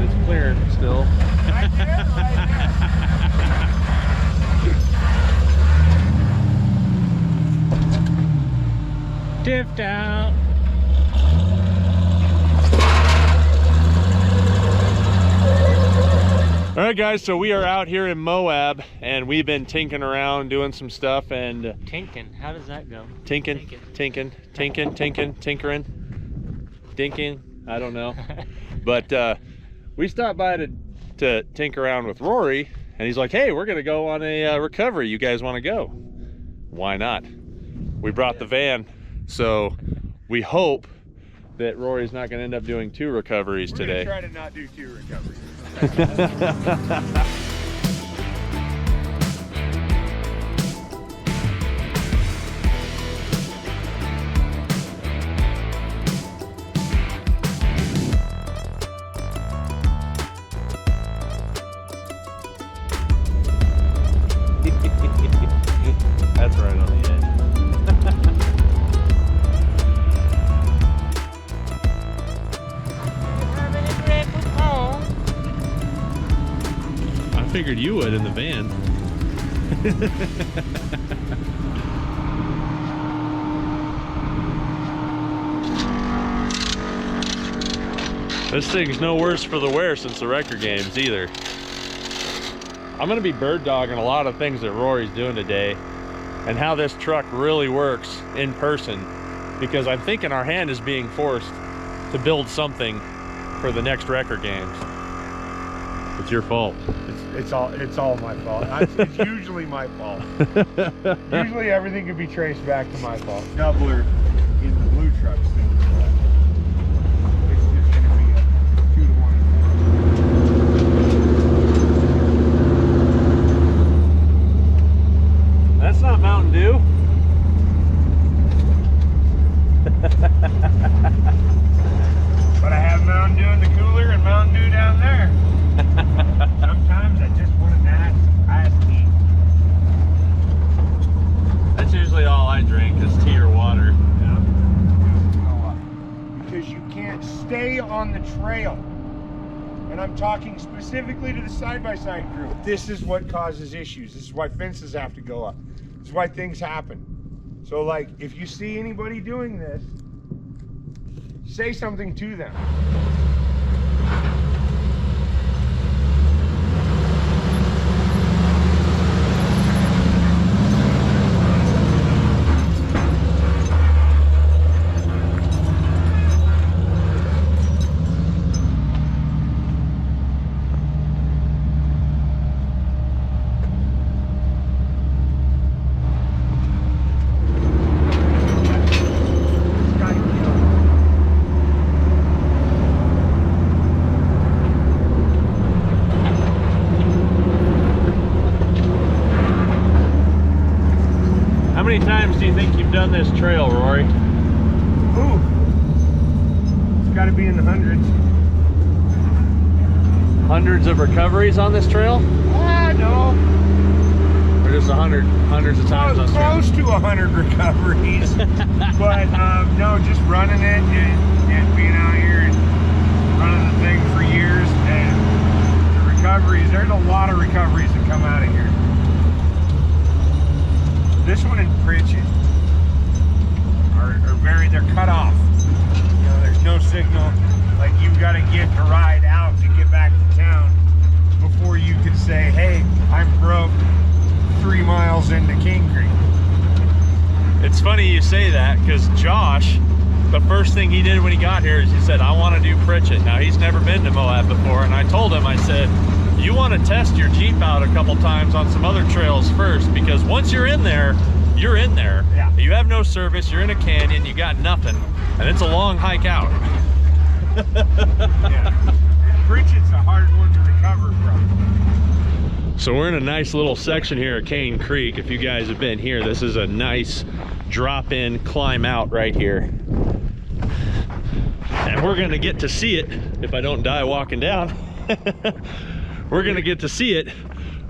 it's clearing still. Right there, right there. Tipped out. All right, guys, so we are out here in Moab, and we've been tinking around, doing some stuff, and... Tinking? How does that go? Tinkering, dinking, I don't know. But we stopped by to tinker around with Rory, and he's like, hey, we're gonna go on a recovery. You guys wanna go? Why not? We brought the van, so we hope that Rory's not gonna end up doing 2 recoveries today. We're gonna try to not do 2 recoveries. That's right on the edge. I figured you would in the van. This thing's no worse for the wear since the record games either. I'm gonna be bird dogging a lot of things that Rory's doing today and how this truck really works in person, because I'm thinking our hand is being forced to build something for the next record games. It's your fault. It's all my fault. It's usually my fault. Usually everything can be traced back to my fault. Doubler in the blue trucks thing. It's just gonna be a 2 to 1. That's not Mountain Dew. But I have Mountain Dew in the cooler and Mountain Dew down there. Sometimes I just want a nice iced tea. That's usually all I drink is tea or water. Yeah. Because you can't stay on the trail. And I'm talking specifically to the side-by-side group. This is what causes issues. This is why fences have to go up. This is why things happen. So like, if you see anybody doing this, say something to them. How many times do you think you've done this trail, Rory? Ooh, it's got to be in the hundreds. Hundreds of recoveries on this trail? Ah, no. Or just hundreds of times on this trail? Close to 100 recoveries. But no, just running it and being out here and running the thing for years. And the recoveries, there's a lot of recoveries that come out of here. This one in Pritchett they're cut off. You know, there's no signal. Like, you've got to get to ride out to get back to town before you can say, hey, I'm broke 3 miles into Kane Creek. It's funny you say that, because Josh, the first thing he did when he got here is he said, I want to do Pritchett. Now, he's never been to Moab before, and I told him, I said, you want to test your Jeep out a couple times on some other trails first, because once you're in there, you're in there. Yeah. You have no service, you're in a canyon, you got nothing, and it's a long hike out. Yeah. Pritchett's a hard one to recover from. So we're in a nice little section here at Kane Creek. If you guys have been here, this is a nice drop in, climb out right here. And we're gonna get to see it, if I don't die walking down, we're gonna get to see it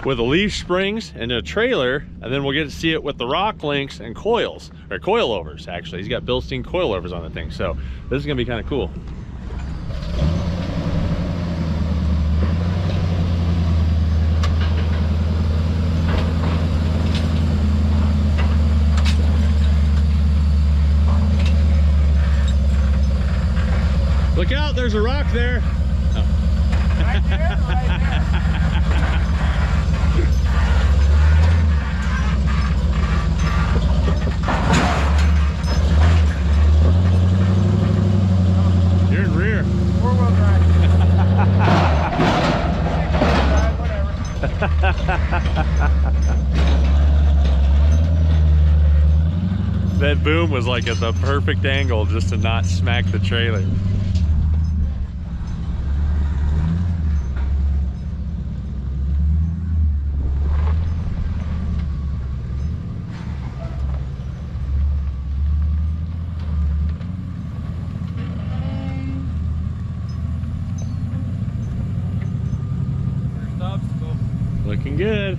with a leaf springs and a trailer, and then we'll get to see it with the rock links and coils, or coilovers actually. He's got Bilstein coilovers on the thing, so this is gonna be kind of cool. there's a rock there. Right there, right there. You're in rear. Four-wheel drive. That boom was like at the perfect angle just to not smack the trailer. First obstacle. Looking good.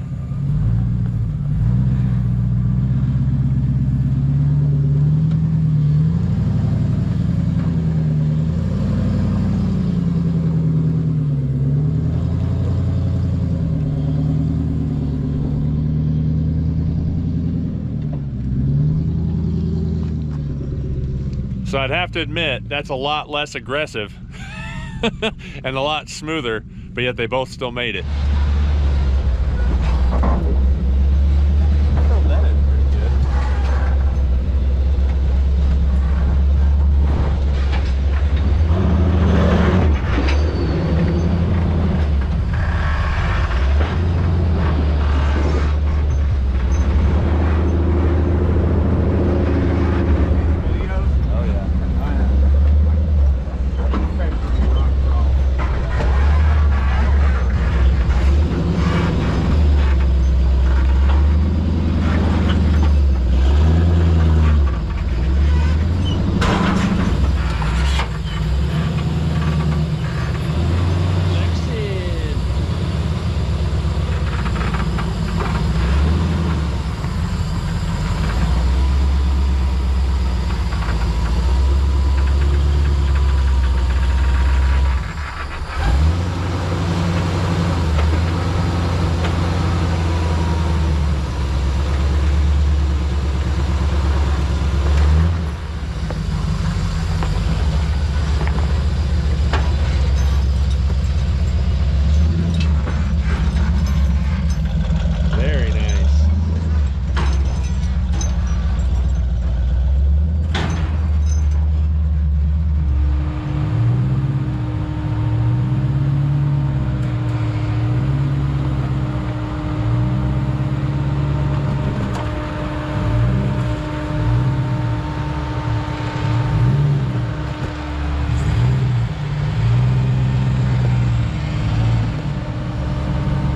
So I'd have to admit, that's a lot less aggressive and a lot smoother, but yet they both still made it.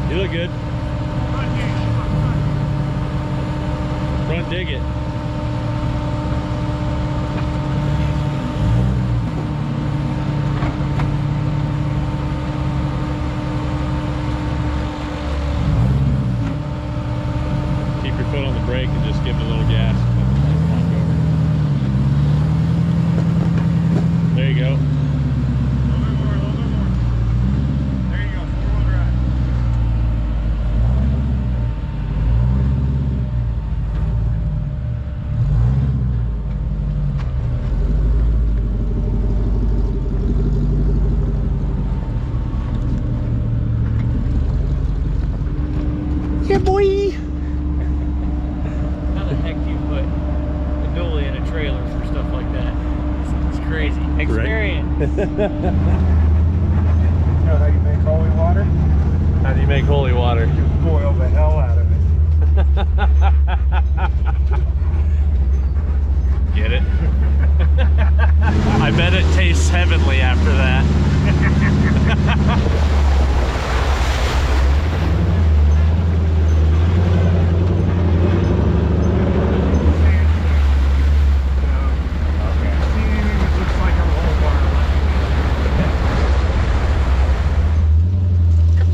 You look good. Front dig it. Keep your foot on the brake and just give it a little gas. There you go. Yeah, boy. How the heck do you put a dually in a trailer for stuff like that? It's crazy. Experience. You know how you make holy water? How do you make holy water? You boil the hell out of it. Get it? I bet it tastes heavenly after that.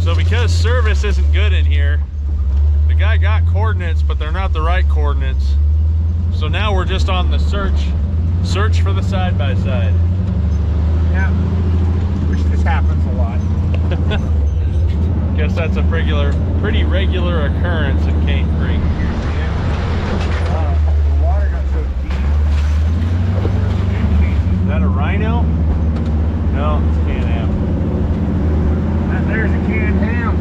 So because service isn't good in here, the guy got coordinates, but they're not the right coordinates. So now we're just on the search for the side-by-side. Yeah, which this happens a lot. Guess that's a pretty regular occurrence in Kane Creek. The water got so deep. Is that a rhino? No, No, it's Can-Am. There's a canned ham.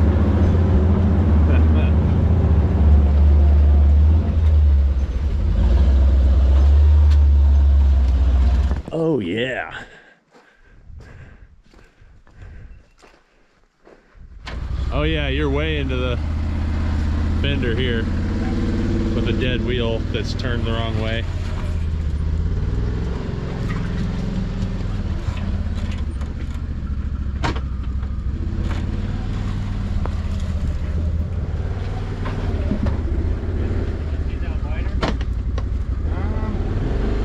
Oh yeah. Oh yeah, you're way into the fender here with a dead wheel that's turned the wrong way.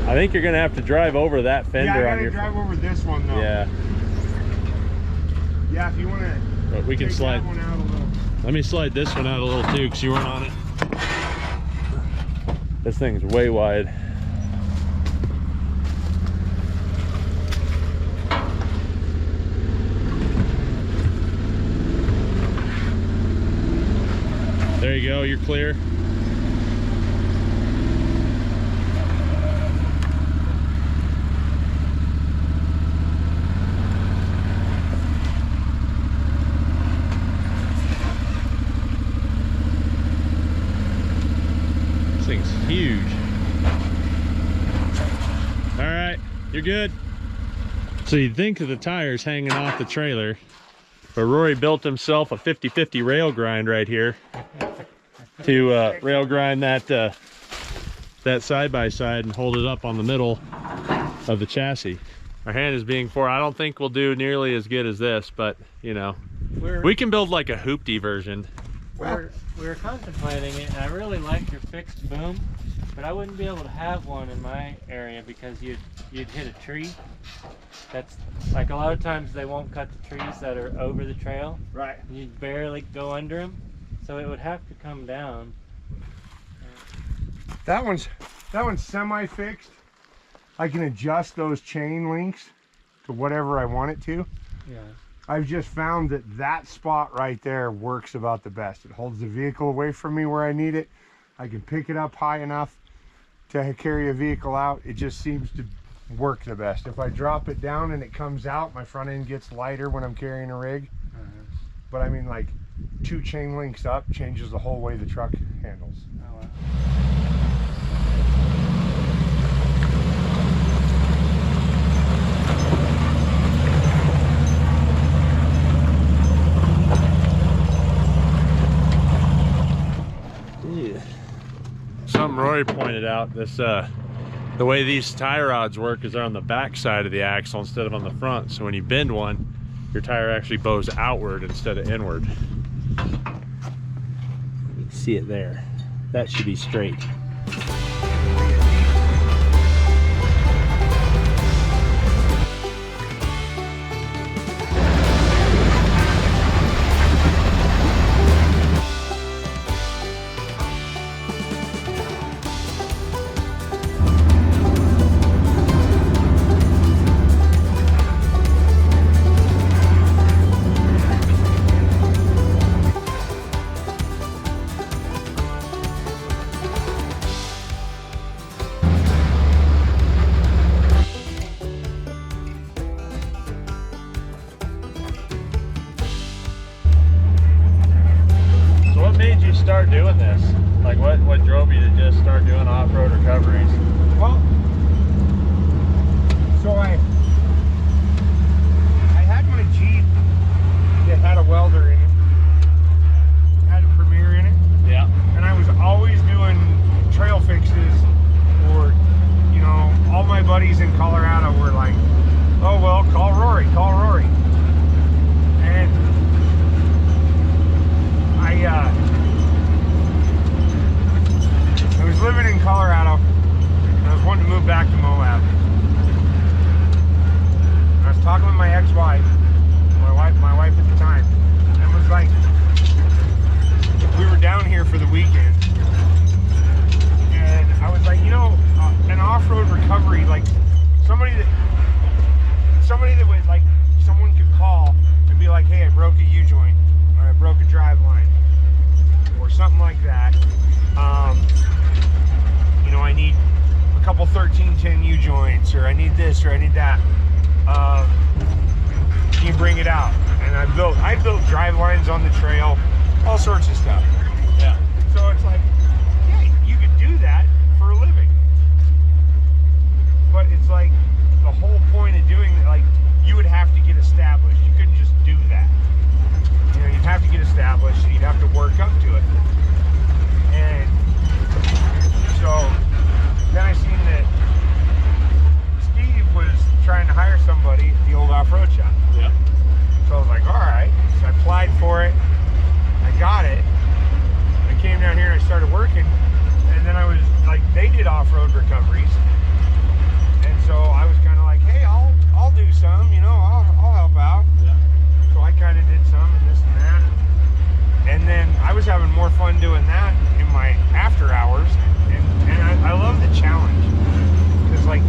I think you're gonna have to drive over that fender. Yeah, I on your. gotta drive over this one though. Yeah. Yeah, if you wanna. But we can take slide. that one out a little. Let me slide this one out a little too, because you weren't on it. This thing's way wide. There you go, you're clear. This thing's huge. All right, you're good. So you'd think of the tires hanging off the trailer, but Rory built himself a 50-50 rail grind right here to rail grind that that side-by-side and hold it up on the middle of the chassis. Our hand is being for. I don't think we'll do nearly as good as this, but you know, we can build like a hoopty version. We're contemplating it, and I really like your fixed boom, but I wouldn't be able to have one in my area because you'd hit a tree. That's like a lot of times they won't cut the trees that are over the trail. Right. You'd barely go under them, so it would have to come down. That one's semi-fixed. I can adjust those chain links to whatever I want it to. Yeah. I've just found that that spot right there works about the best. It holds the vehicle away from me where I need it. I can pick it up high enough to carry a vehicle out. It just seems to work the best. If I drop it down and it comes out, my front end gets lighter when I'm carrying a rig. But I mean, like 2 chain links up changes the whole way the truck handles. Oh, wow. Something Rory pointed out, this the way these tie rods work is they're on the back side of the axle instead of on the front. So when you bend one, your tire actually bows outward instead of inward. You can see it there. That should be straight. Start doing this? Like what drove you to just start doing off-road recoveries? Well, so I had my Jeep that had a welder in it, had a Premier in it. Yeah. And I was always doing trail fixes, or you know, all my buddies in Colorado were like, oh well, call Rory. And I was living in Colorado, and I was wanting to move back to Moab. And I was talking with my ex-wife, my wife at the time, and was like, we were down here for the weekend, and I was like, you know, an off-road recovery, like somebody that would like, someone could call and be like, hey, I broke a U-joint, or I broke a drive line, or something like that. You know, I need a couple 1310 U-joints, or I need this, or I need that. bring it out. And I built drive lines on the trail, all sorts of stuff. Yeah. So it's like, yeah, you could do that for a living. But it's like the whole point of doing it, like you would have to get established. You couldn't just do that. You know, you'd have to get established and you'd have to work up to it. And so then I seen that Steve was trying to hire somebody at the old off-road shop. Yeah. So I was like, all right. So I applied for it. I got it. I came down here and I started working. And then I was like, they did off-road recoveries. And so I was kind of like, hey, I'll do some, you know, I'll help out. Yeah. So I kind of did some and this and that. And then I was having more fun doing that in my after hours. And I love the challenge. Because like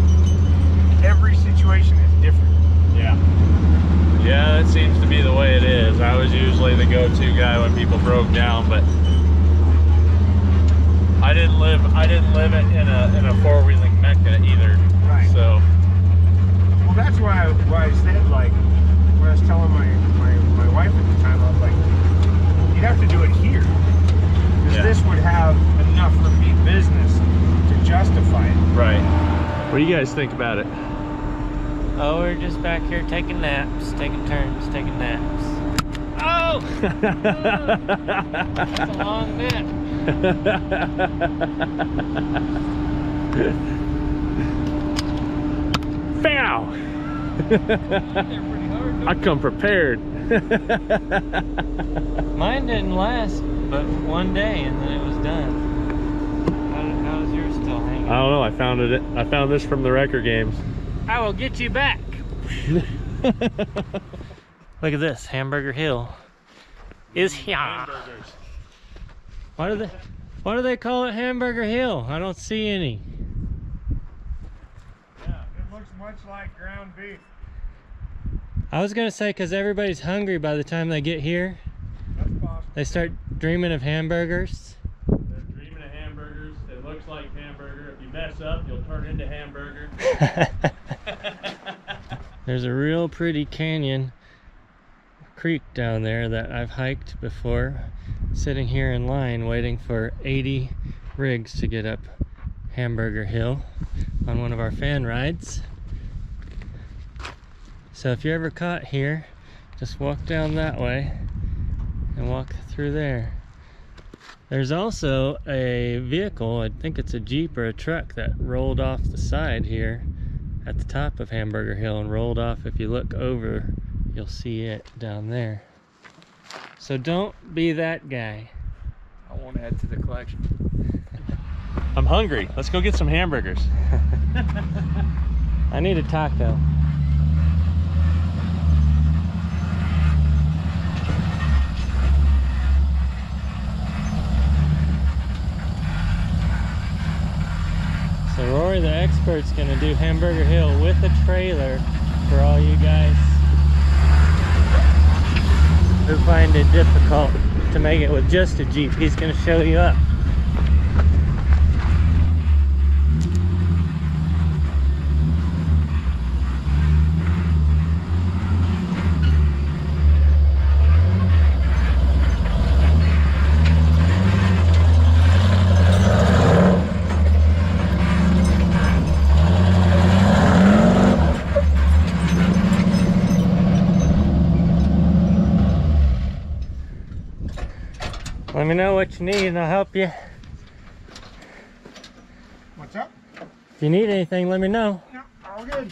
every situation is different. Yeah. Yeah, that seems to be the way it is. I was usually the go-to guy when people broke down, but I didn't live it in a four-wheeling Mecca either. Right. So well, that's why I said, like, when I was telling my wife at the time, I was like, you'd have to do it here. Because this would have enough repeat business to justify it. right. What do you guys think about it? Oh, we're just back here taking naps, taking turns, taking naps. Oh! That's a long nap. Bow! They're pretty hard. I come prepared. Mine didn't last but one day and then it was done. How is yours still hanging? I don't know. I found this from the Wrecker games. I will get you back. Look at this. Hamburger Hill is here. Hamburgers. Why do they call it Hamburger Hill? I don't see any. Yeah, it looks much like ground beef. I was gonna say because everybody's hungry by the time they get here. That's possible. They start dreaming of hamburgers. They're dreaming of hamburgers. It looks like hamburger. If you mess up, you'll turn into hamburger. There's a real pretty canyon creek down there that I've hiked before, sitting here in line waiting for 80 rigs to get up Hamburger Hill on one of our fan rides. So if you're ever caught here, just walk down that way and walk through there. There's also a vehicle, I think it's a Jeep or a truck, that rolled off the side here at the top of Hamburger Hill and rolled off. If you look over, you'll see it down there. So don't be that guy. I won't add to the collection. I'm hungry. Let's go get some hamburgers. I need a taco. So Rory the expert's gonna do Hamburger Hill with a trailer for all you guys who find it difficult to make it with just a Jeep. He's gonna show you up. Let me know what you need and I'll help you. What's up? If you need anything, let me know. No, all good.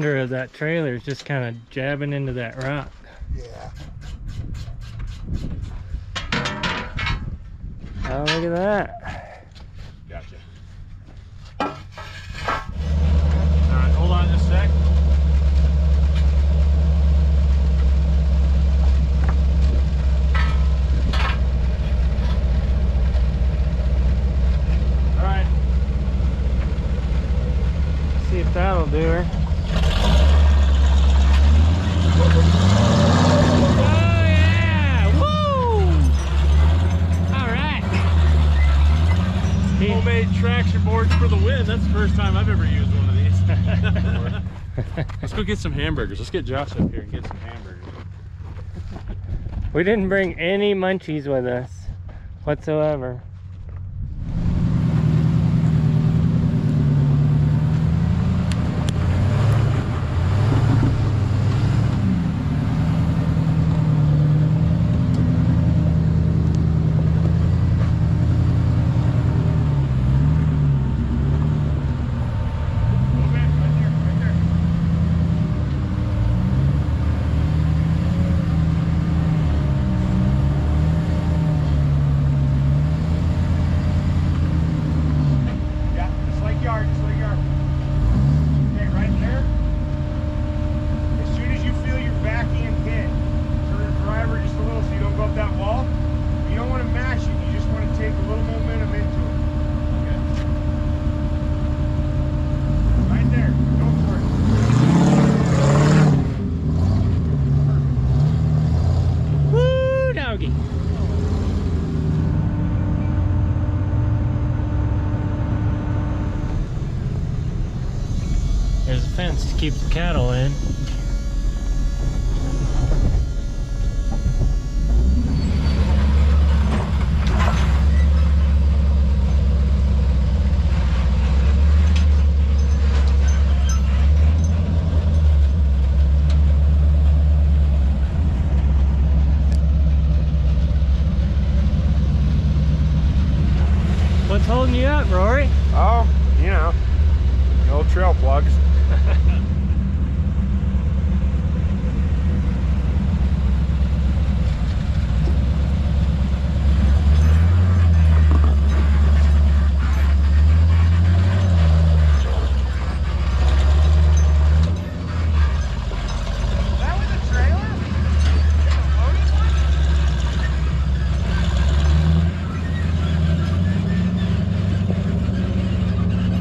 fender of that trailer is just kind of jabbing into that rock. Yeah. Oh, look at that. Gotcha. Alright, hold on just a sec. Alright. See if that'll do her. Homemade traction boards for the win. That's the first time I've ever used one of these. Let's go get some hamburgers. Let's get Josh up here and get some hamburgers. We didn't bring any munchies with us whatsoever. There's a fence to keep the cattle in. What's holding you up, Rory? Oh, you know, the old trail plugs.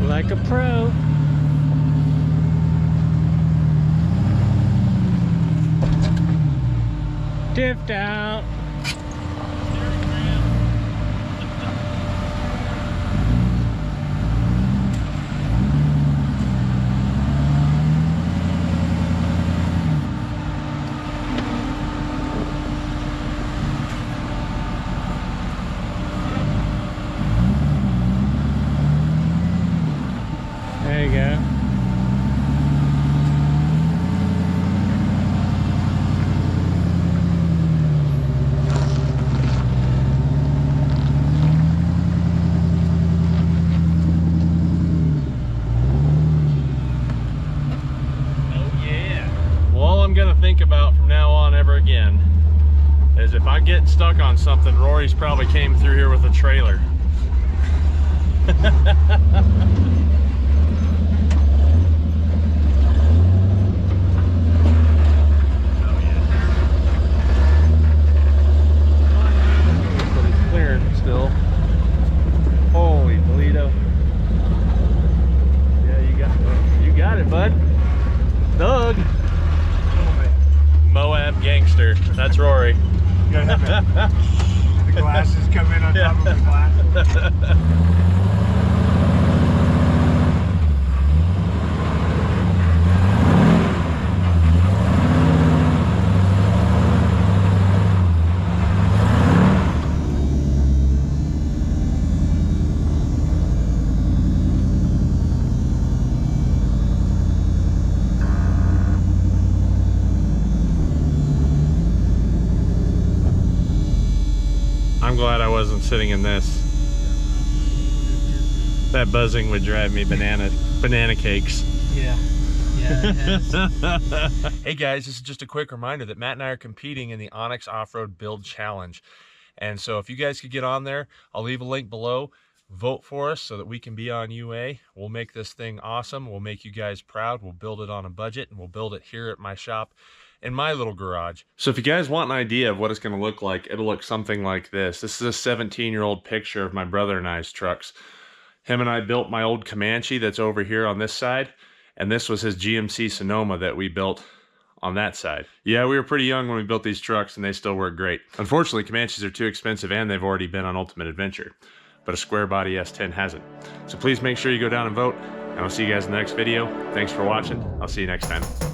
Like a pro. Dipped out. There you go. I'm gonna think about from now on ever again is if I get stuck on something, Rory's probably came through here with a trailer. But he's clearing still. Holy Toledo. Yeah, you got it, bud. Doug. Moab gangster. That's Rory. You gotta have the glasses come in on top of the glasses. I'm glad I wasn't sitting in this. That buzzing would drive me banana cakes. Yeah. Hey guys, this is just a quick reminder that Matt and I are competing in the Onyx Offroad Build Challenge. And so if you guys could get on there, I'll leave a link below. Vote for us so that we can be on UA. We'll make this thing awesome. We'll make you guys proud. We'll build it on a budget, and we'll build it here at my shop in my little garage. So if you guys want an idea of what it's going to look like, it'll look something like this. This is a 17-year-old picture of my brother and I's trucks. Him and I built my old Comanche that's over here on this side, and this was his GMC Sonoma that we built on that side. Yeah, we were pretty young when we built these trucks, and they still work great. Unfortunately, Comanches are too expensive, and they've already been on Ultimate Adventure, but a square body S10 hasn't. So please make sure you go down and vote, and I'll see you guys in the next video. Thanks for watching. I'll see you next time.